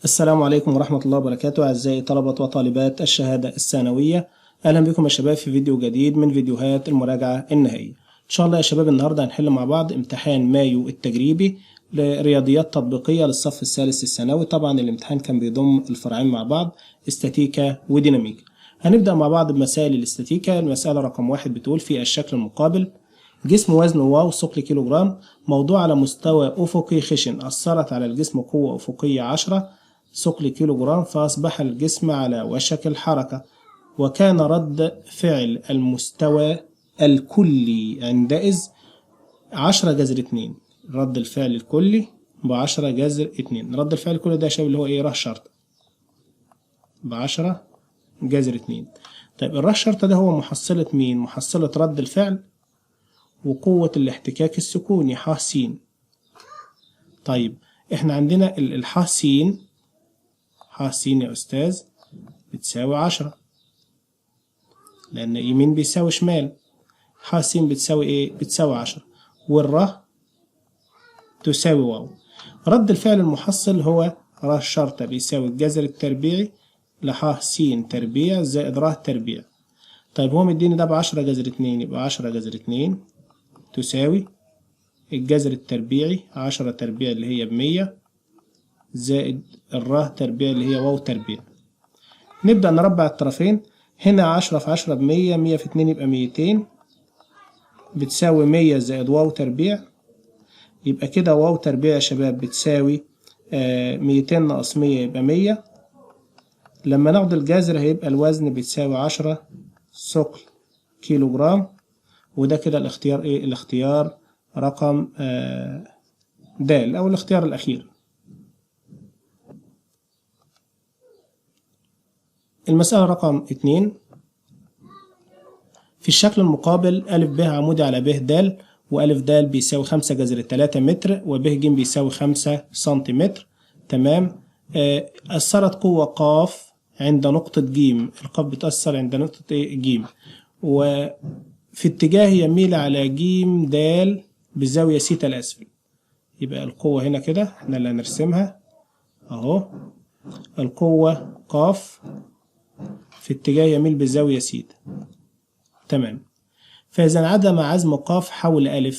السلام عليكم ورحمة الله وبركاته أعزائي طلبة وطالبات الشهادة الثانوية. أهلا بكم يا شباب في فيديو جديد من فيديوهات المراجعة النهائية. إن شاء الله يا شباب النهاردة هنحل مع بعض امتحان مايو التجريبي لرياضيات تطبيقية للصف الثالث الثانوي. طبعا الامتحان كان بيضم الفرعين مع بعض، استاتيكا وديناميكا. هنبدأ مع بعض بمسائل الاستاتيكا. المسألة رقم 1 بتقول في الشكل المقابل: جسم وزنه واو ثقل كيلوغرام موضوع على مستوى أفقي خشن، أثرت على الجسم قوة أفقية 10 ثقل كيلوغرام، فأصبح الجسم على وشك الحركة، وكان رد فعل المستوى الكلي عندئذ 10 جذر 2. رد الفعل الكلي ب10 جذر 2. رد الفعل الكلي ده يا شباب اللي هو ايه؟ ر شرطة ب10 جذر 2. طيب الر شرطة ده هو محصلة مين؟ محصلة رد الفعل وقوة الاحتكاك السكوني ح س. طيب احنا عندنا الح س، ح س يا أستاذ بتساوي 10، لأن يمين بيساوي شمال. ح س بتساوي إيه؟ بتساوي 10، والر تساوي واو. رد الفعل المحصل هو ر شرطة بيساوي الجذر التربيعي لح س تربيع زائد ر تربيع. طيب هو مديني ده ب10 جذر 2، يبقى 10 جذر 2 تساوي الجذر التربيعي 10 تربيع اللي هي ب100 زائد الر تربيع اللي هي واو تربيع. نبدأ نربع الطرفين. هنا 10 في 10 ب100، 100 في 2 يبقى 200 بتساوي 100 زائد واو تربيع. يبقى كده واو تربيع يا شباب بتساوي 200 ناقص 100 يبقى 100. لما ناخد الجذر هيبقى الوزن بتساوي 10 ثقل كيلو جرام. وده كده الاختيار ايه؟ الاختيار رقم د او الاختيار الاخير. المسألة رقم 2: في الشكل المقابل أ ب عمودي على ب د، وأ د بيساوي 5 جذر 3 متر، وب ج بيساوي 5 سنتيمتر. تمام. أثرت قوة ق عند نقطة ج. القاف بتأثر عند نقطة ج، وفي اتجاه يميل على ج د بزاوية س الأسفل. يبقى القوة هنا كده احنا اللي هنرسمها اهو. القوة ق في اتجاه يميل بزاوية س. تمام. فإذا انعدم عزم ق حول أ،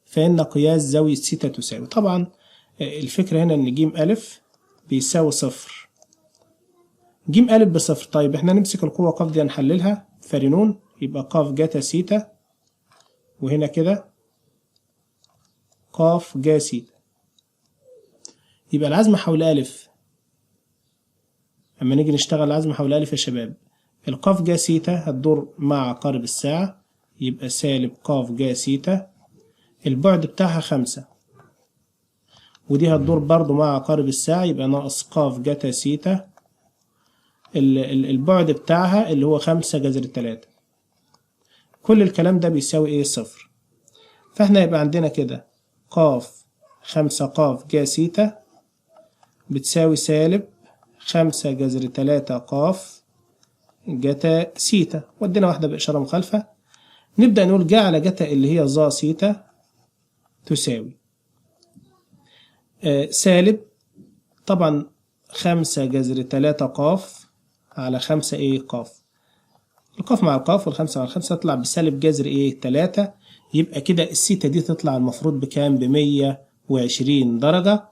فإن قياس زاوية س تساوي. طبعا الفكرة هنا إن ج أ بيساوي صفر. ج أ بصفر. طيب احنا نمسك القوة ق دي نحللها فرنون، يبقى ق جتا س، وهنا كده ق جا س. يبقى العزم حول أ، أما نيجي نشتغل العزم حول أ يا شباب، القاف جا س هتدور مع عقارب الساعة، يبقى سالب ق جا س. البعد بتاعها 5، ودي هتدور برضو مع عقارب الساعة، يبقى ناقص ق جتا س. البعد بتاعها اللي هو 5 جذر 3. كل الكلام ده بيساوي ايه؟ صفر. فاحنا يبقى عندنا كده ق 5 ق جا س بتساوي سالب 5 جذر 3 ق جتا س. ودينا واحدة بإشارة مخالفة. نبدأ نقول جا على جتا اللي هي ظا س تساوي سالب طبعا 5 جذر 3 ق على 5 ايه ق. القاف مع القاف والخمسة مع الخمسة تطلع بسالب جذر ايه 3. يبقى كده السيتا دي تطلع المفروض بكام؟ ب120 درجة،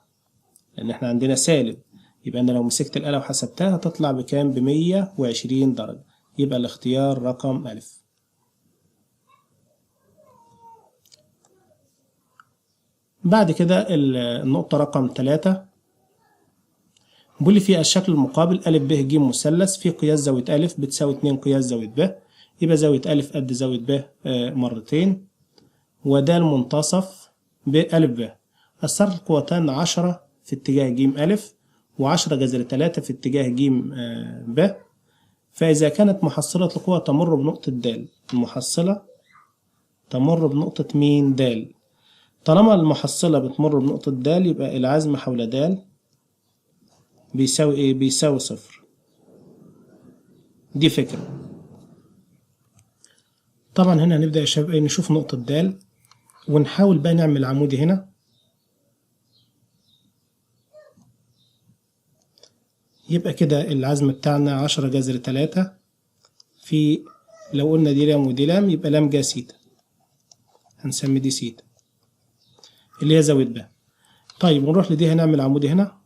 لأن احنا عندنا سالب. يبقى أنا لو مسكت الآلة وحسبتها هتطلع بكام؟ ب120 درجة. يبقى الاختيار رقم أ. بعد كده النقطة رقم 3 بيقول لي في الشكل المقابل أ ب ج مثلث في قياس زاوية أ بتساوي 2 قياس زاوية ب. يبقى زاوية أ قد زاوية ب مرتين، وده المنتصف بأ ب. أثرت القوتان 10 في اتجاه ج أ و10 جذر 3 في اتجاه ج ب. فإذا كانت محصلة القوة تمر بنقطة د، المحصلة تمر بنقطة مين؟ د. طالما المحصلة بتمر بنقطة د يبقى العزم حول د بيساوي ايه؟ بيساوي صفر. دي فكرة. طبعا هنا هنبدأ يا شباب نشوف نقطة د، ونحاول بقى نعمل عمودي هنا. يبقى كده العزم بتاعنا 10 جذر 3 في، لو قلنا دي لام ودي لام يبقى لام جا سيتا، هنسمي دي سيتا اللي هي زاوية ب. طيب ونروح لدي، هنعمل عمودي هنا،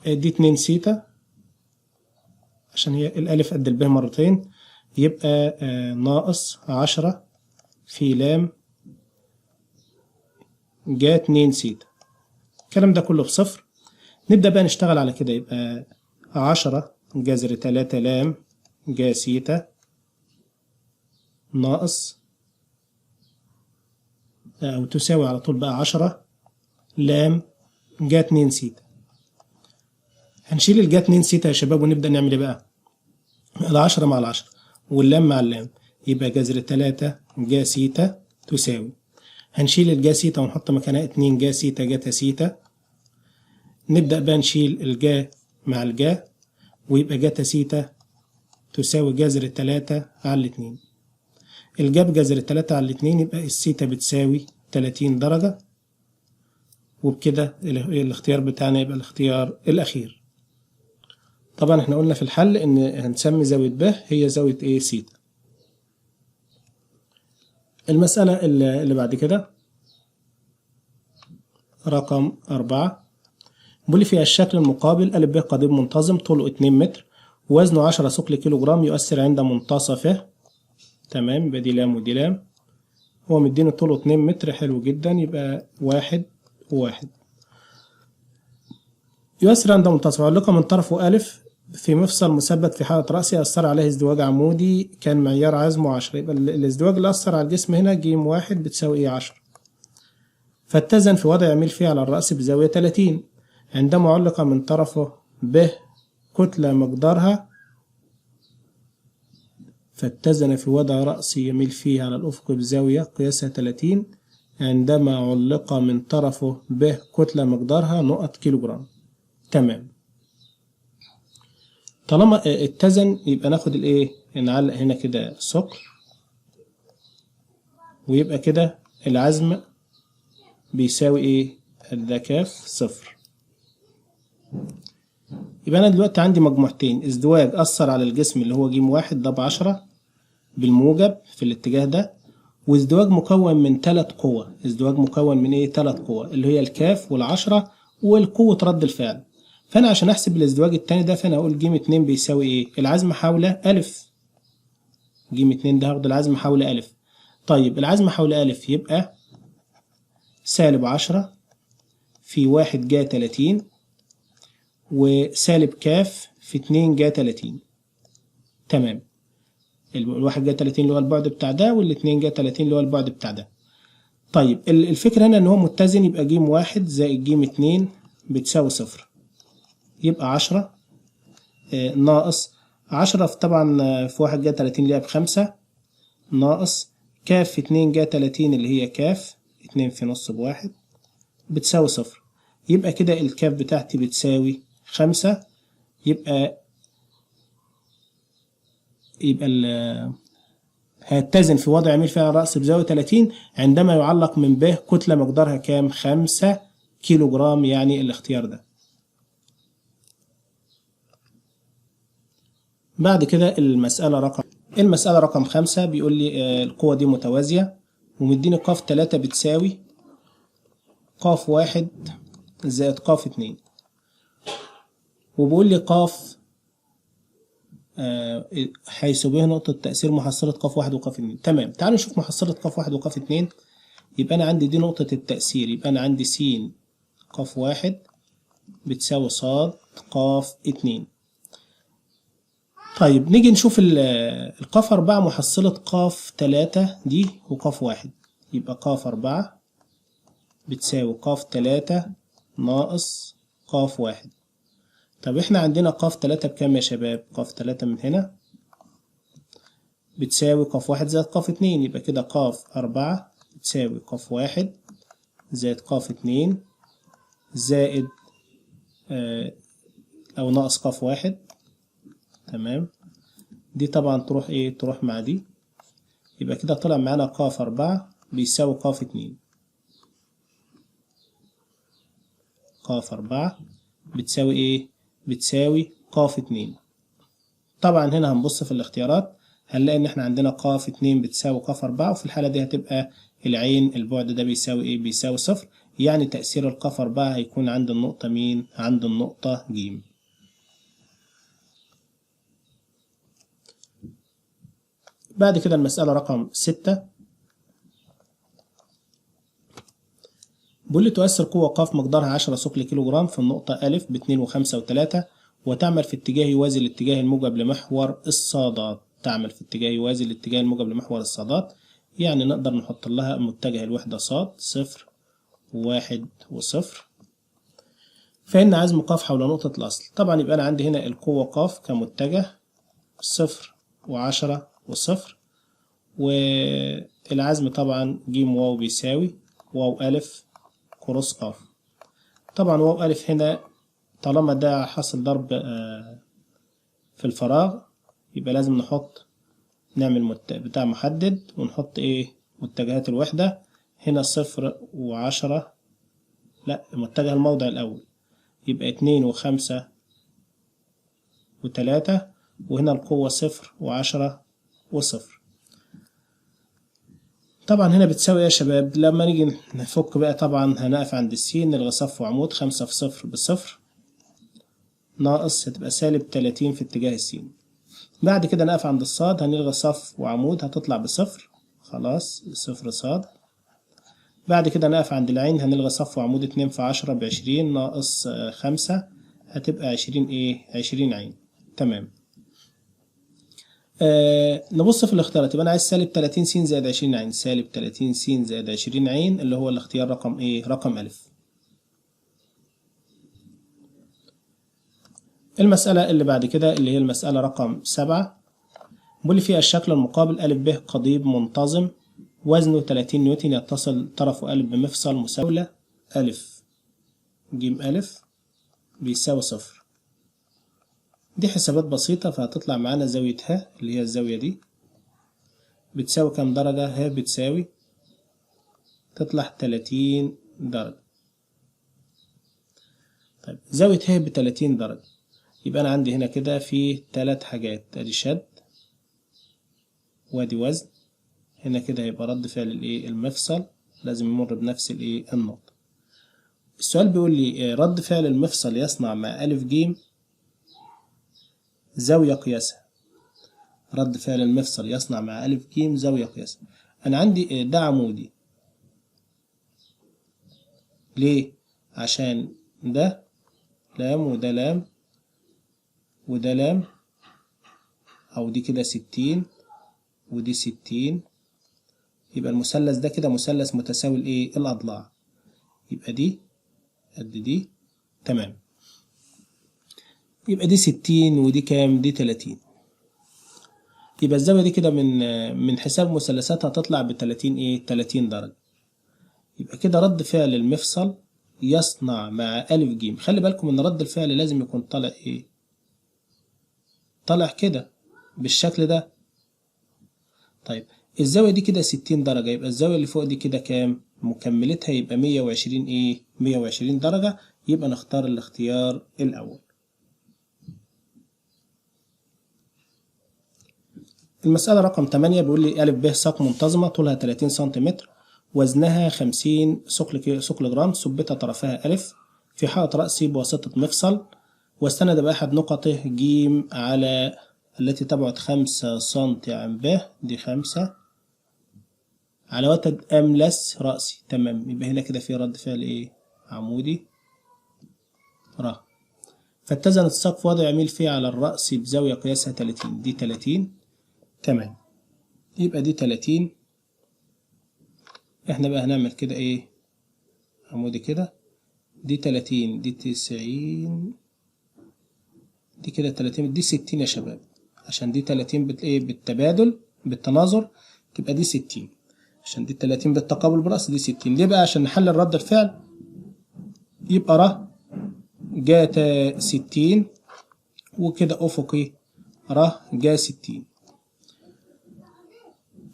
دي 2 سيتا عشان هي الألف قد الب مرتين، يبقى ناقص 10 في لام جا 2 سيتا. الكلام ده كله بصفر. نبدأ بقى نشتغل على كده، يبقى 10 جذر 3 لام جا سيتا ناقص أو تساوي على طول بقى 10 لام جا 2 سيتا. هنشيل الجا 2 سيتا يا شباب ونبدأ نعمل ايه بقى؟ العشرة مع العشرة واللام مع اللام، يبقى جذر 3 جا سيتا تساوي، هنشيل الجا سيتا ونحط مكانها 2 جا سيتا جاتا سيتا. نبدأ بقى نشيل الجا مع الجا ويبقى جاتا سيتا تساوي جذر 3 على 2. الجا بجذر 3 على 2 يبقى السيتا بتساوي 30 درجة، وبكده الاختيار بتاعنا يبقى الاختيار الأخير. طبعا احنا قلنا في الحل ان هنسمي زاوية ب هي زاوية ايه؟ سيتا. المسألة اللي بعد كده رقم 4، بيقول لي فيها الشكل المقابل أ ب قضيب منتظم طوله 2 متر ووزنه 10 ثقل كيلو جرام يؤثر عند منتصفه. تمام، يبقى دي لام ودي لام. هو مديني طوله 2 متر، حلو جدا، يبقى 1 و1. يؤثر عند منتصفه، علقة من طرفه أ في مفصل مثبت في حالة رأسي أثر عليه ازدواج عمودي كان معيار عزمه 10. يبقى الازدواج اللي أثر على الجسم هنا ج واحد بتساوي ايه؟ 10. فاتزن في وضع يميل فيه على الرأس بزاوية 30 عندما علق من طرفه ب كتلة مقدارها، فاتزن في وضع رأس يميل فيه على الأفق بزاوية قياسها 30 عندما علق من طرفه ب كتلة مقدارها نقط كيلو جرام. تمام، طالما اتزن يبقى ناخد الايه؟ نعلق هنا كده ثقل، ويبقى كده العزم بيساوي ايه؟ ده كاف صفر. يبقى انا دلوقتي عندي مجموعتين، ازدواج اثر على الجسم اللي هو ج واحد ده ب10 بالموجب في الاتجاه ده، وازدواج مكون من 3 قوى. ازدواج مكون من ايه؟ 3 قوى اللي هي الكاف وال10 والقوة رد الفعل. فانا عشان احسب الازدواج التاني ده، فانا اقول ج 2 بيساوي ايه؟ العزم حول أ. ج 2 ده هاخد العزم حول أ. طيب العزم حول أ يبقى سالب 10 في 1 جا 30 وسالب كاف في 2 جا 30. تمام، الواحد جا 30 اللي هو البعد بتاع ده، والاتنين جا 30 اللي هو البعد بتاع ده. طيب الفكرة هنا ان هو متزن، يبقى ج واحد زائد ج 2 بتساوي صفر، يبقى 10 ناقص 10 في طبعا في 1 جا 30 اللي هي ب5 ناقص كاف في 2 جا 30 اللي هي كاف 2 في نص بواحد بتساوي صفر. يبقى كده الكاف بتاعتي بتساوي 5. يبقى هيتزن في وضع يميل فيه على الرأس بزاوية 30 عندما يعلق من ب كتلة مقدارها كام؟ 5 كيلو جرام، يعني الاختيار ده. بعد كده المسألة رقم 5 بيقول لي القوة دي متوازية ومديني ق 3 بتساوي ق 1 زائد ق 2، وبيقول لي ق حيث به نقطة تأثير محصلة ق 1 وق 2. تمام، تعالوا نشوف محصلة ق 1 وق 2. يبقى أنا عندي دي نقطة التأثير، يبقى أنا عندي س ق 1 بتساوي ص ق 2. طيب نيجي نشوف القاف 4 محصلة قاف 3 دي وقاف 1، يبقى قاف 4 بتساوي قاف 3 ناقص قاف 1. طب احنا عندنا قاف 3 بكام يا شباب؟ قاف 3 من هنا بتساوي قاف 1 زائد قاف 2، يبقى كده قاف 4 بتساوي قاف 1 زائد قاف 2 زائد أو ناقص قاف 1. تمام، دي طبعا تروح ايه؟ تروح مع دي، يبقى كده طلع معانا قاف 4 بيساوي قاف 2. ق4 بتساوي ايه؟ بتساوي ق2. طبعا هنا هنبص في الاختيارات هنلاقي ان احنا عندنا ق2 بتساوي ق4، وفي الحالة دي هتبقى العين البعد ده بيساوي ايه؟ بيساوي 0. يعني تأثير الق4 هيكون عند النقطة مين؟ عند النقطة ج. بعد كده المسألة رقم 6 بيقول لي تؤثر قوة ق مقدارها 10 ثقل كيلو جرام في النقطة أ ب2 و5 و3 وتعمل في اتجاه يوازي الاتجاه الموجب لمحور الصادات. تعمل في اتجاه يوازي الاتجاه الموجب لمحور الصادات، يعني نقدر نحط لها متجه الوحدة ص 0 و1 و0. فإن عزم ق حول نقطة الأصل. طبعا يبقى أنا عندي هنا القوة ق كمتجه 0 و10 و0، والعزم طبعا ج واو بيساوي واو أ كروس ق. طبعا واو أ هنا طالما ده حاصل ضرب في الفراغ يبقى لازم نعمل بتاع محدد ونحط ايه؟ متجهات الوحدة. هنا 0 و10، لا متجه الموضع الأول يبقى 2 و5 و3، وهنا القوة 0 و10 و0. طبعا هنا بتساوي ايه يا شباب؟ لما نيجي نفك بقى طبعا هنقف عند السين نلغي صف وعمود، 5 في 0 ب0 ناقص هتبقى -30 في اتجاه السين. بعد كده نقف عند الصاد هنلغي صف وعمود هتطلع ب0 خلاص 0 صاد. بعد كده نقف عند العين هنلغي صف وعمود 2 في 10 ب20 ناقص 5 هتبقى 20 ايه؟ 20 عين. تمام. نبص في الاختيارات يبقى انا عايز -30 س زائد 20 عين. -30 س زائد 20 عين اللي هو الاختيار رقم ايه؟ رقم أ. المسألة اللي بعد كده اللي هي المسألة رقم 7 بيقول لي فيها الشكل المقابل أ ب قضيب منتظم وزنه 30 نيوتن يتصل طرفه أ بمفصل مساوي أ ج أ بيساوي 0. دي حسابات بسيطة فهتطلع معانا زاوية ه اللي هي الزاوية دي بتساوي كام درجة؟ ه بتساوي تطلع 30 درجة. طيب زاوية ه ب30 درجة يبقى أنا عندي هنا كده في 3 حاجات، أدي شد وأدي وزن. هنا كده هيبقى رد فعل الإيه؟ المفصل لازم يمر بنفس الإيه؟ النقطة. السؤال بيقول لي رد فعل المفصل يصنع مع أ ج زاوية قياسها. رد فعل المفصل يصنع مع أ ج زاوية قياسها. أنا عندي ده عمودي. ليه؟ عشان ده لام وده لام وده لام، أو دي كده 60 ودي 60، يبقى المثلث ده كده مثلث متساوي الإيه؟ الأضلاع. يبقى دي قد دي. تمام. يبقى دي 60 ودي كام؟ دي 30. يبقى الزاوية دي كده من حساب مثلثاتها هتطلع ب30 ايه؟ 30 درجة. يبقى كده رد فعل المفصل يصنع مع أ ج. خلي بالكم ان رد الفعل لازم يكون طالع ايه؟ طالع كده بالشكل ده. طيب الزاوية دي كده 60 درجة، يبقى الزاوية اللي فوق دي كده كام؟ مكملتها يبقى 120 ايه؟ 120 درجة. يبقى نختار الاختيار الأول. المسألة رقم 8 بيقول لي أ ب ساق منتظمة طولها 30 سنتيمتر وزنها 50 ثقل جرام ثبت طرفها أ في حائط رأسي بواسطة مفصل واستند بأحد نقطه ج على التي تبعد 5 سنتي عن ب، دي 5 على وتد أملس رأسي. تمام. يبقى هنا كده في رد فعل ايه؟ عمودي ر. فاتزن الساق في وضع يميل فيه على الرأس بزاوية قياسها 30. دي 30. تمام. يبقى دي 30. احنا بقى هنعمل كده ايه؟ عمودي كده. دي 30 دي 90 دي كده 30 دي 60 يا شباب، عشان دي 30 ايه؟ بالتبادل بالتناظر تبقى دي 60، عشان دي 30 بالتقابل برأس دي 60. ليه بقى؟ عشان نحلل رد الفعل يبقى ر جات 60 وكده أفقي ر جا 60.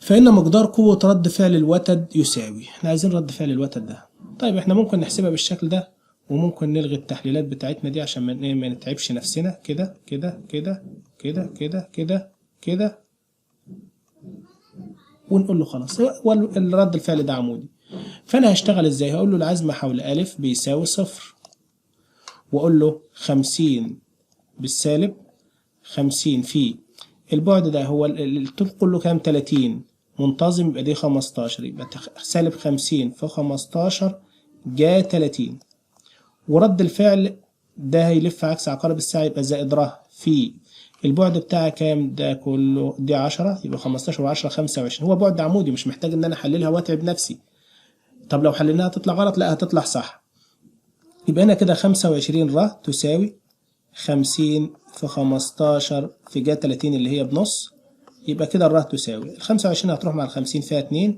فإن مقدار قوة رد فعل الوتد يساوي. احنا عايزين رد فعل الوتد ده. طيب احنا ممكن نحسبها بالشكل ده وممكن نلغي التحليلات بتاعتنا دي عشان ما نتعبش نفسنا. كده كده كده كده كده كده كده، ونقول له خلاص. والرد الفعل ده عمودي. فانا هشتغل ازاي؟ هقول له العزم حول أ بيساوي 0، واقول له 50 بالسالب 50 في البعد ده هو الطول كله كام؟ 30 منتظم، يبقى دي 15، يبقى سالب 50 في 15 جا 30. ورد الفعل ده هيلف عكس عقارب الساعة، يبقى زائد ر في البعد بتاعها كام؟ ده كله دي 10، يبقى 15 و10 25. هو بعد عمودي مش محتاج ان انا احللها واتعب نفسي. طب لو حللناها تطلع غلط؟ لا، هتطلع صح. يبقى هنا كده 25 ر تساوي 50 في 15 في جا 30 اللي هي بنص. يبقى كده الر تساوي ال 25 هتروح مع ال 50 فيها 2،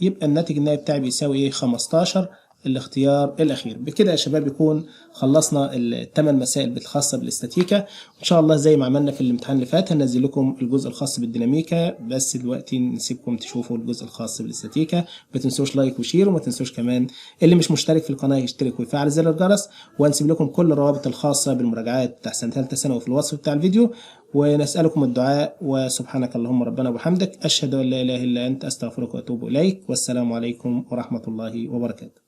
يبقى الناتج النهائي بتاعي بيساوي ايه؟ 15، الاختيار الاخير. بكده يا شباب يكون خلصنا ال8 مسائل الخاصه بالاستاتيكا. وان شاء الله زي ما عملنا في الامتحان اللي فات هننزل لكم الجزء الخاص بالديناميكا، بس دلوقتي نسيبكم تشوفوا الجزء الخاص بالاستاتيكا. ما تنسوش لايك وشير، وما تنسوش كمان اللي مش مشترك في القناه يشترك ويفعل زر الجرس. وهنسيب لكم كل الروابط الخاصه بالمراجعات بتاع سنه ثالثه ثانوي في الوصف بتاع الفيديو. ونسألكم الدعاء، وسبحانك اللهم ربنا وبحمدك أشهد أن لا إله إلا أنت أستغفرك وأتوب إليك، والسلام عليكم ورحمة الله وبركاته.